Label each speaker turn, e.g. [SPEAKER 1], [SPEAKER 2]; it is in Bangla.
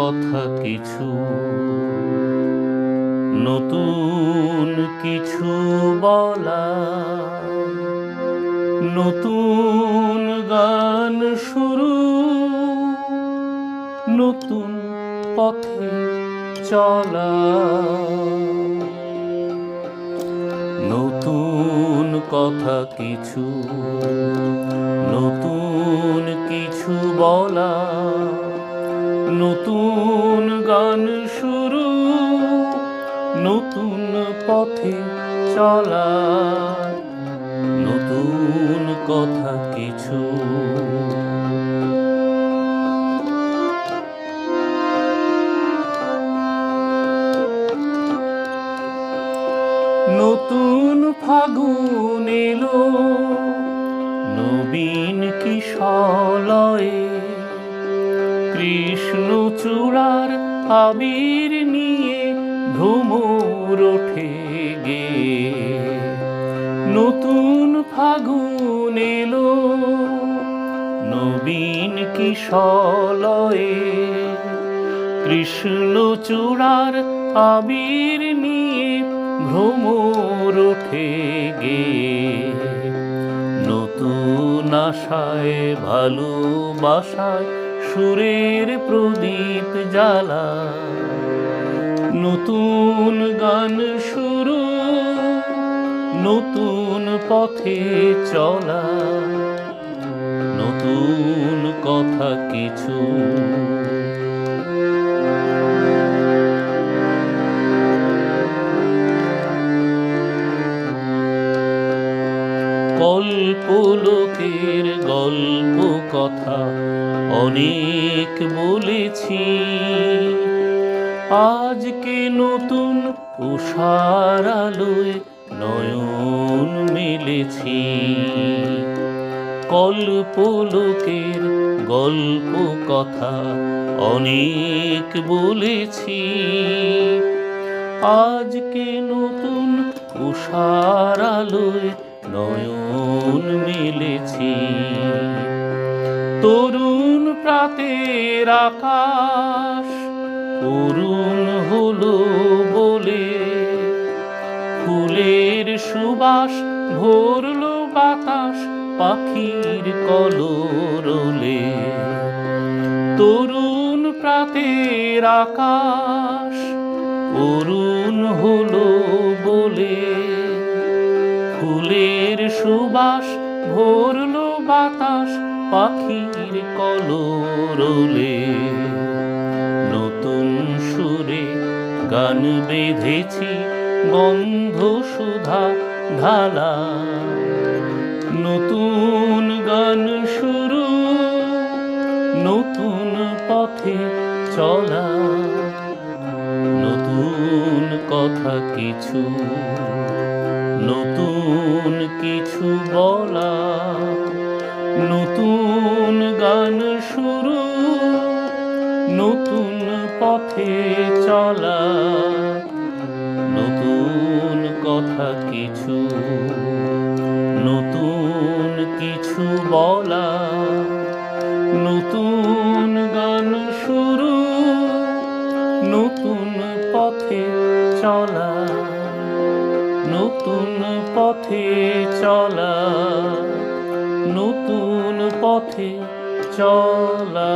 [SPEAKER 1] কথা কিছু, নতুন কিছু বলা, নতুন গান শুরু, নতুন পথে চলা, নতুন কথা কিছু, নতুন কিছু বলা, নতুন গান শুরু, নতুন পথে চলা, নতুন কথা কিছু। নতুন ফাগুন এলো নবীন কিশলয়ে, কৃষ্ণচূড়ার আবির নিয়ে ভ্রমর ওঠে গে। নতুন ফাগুন এলো নবীন কিশলয়ে, কৃষ্ণচূড়ার আবির নিয়ে ভ্রমর ওঠে গে। নতুন আশায় ভালোবাসায় সুরের প্রদীপ জ্বালা, নতুন গান শুরু, নতুন পথে চলা, নতুন কথা কিছু। কল্পলোকের গল্প কথা অনেক বলেছি, আজকে নতুন উষার আলোয় নয়ন মেলেছি। কল্পলোকের গল্প কথা অনেক বলেছি, আজকে নতুন উষার আলোয় নয়ন মেলেছি। তরুণ প্রাতের আকাশ করুণ হলো বলে, ফুলের সুবাস ভরলো বাতাস পাখির কলরলে। তরুণ প্রাতের আকাশ করুণ হলো বলে, ফুলের সুবাস ভরলো বাতাস পাখির কলরলে। নতুন সুরে গান বেঁধেছি গন্ধ সুধা ঢালা, নতুন গান শুরু, নতুন পথে চলা, নতুন কথা কিছু, নতুন কিছু বলা, নতুন গান শুরু, নতুন পথে চলা, নতুন কথা কিছু, নতুন কিছু বলা, নতুন গান শুরু, নতুন পথে চলা, নতুন পথে চলা, নতুন পথে চলা।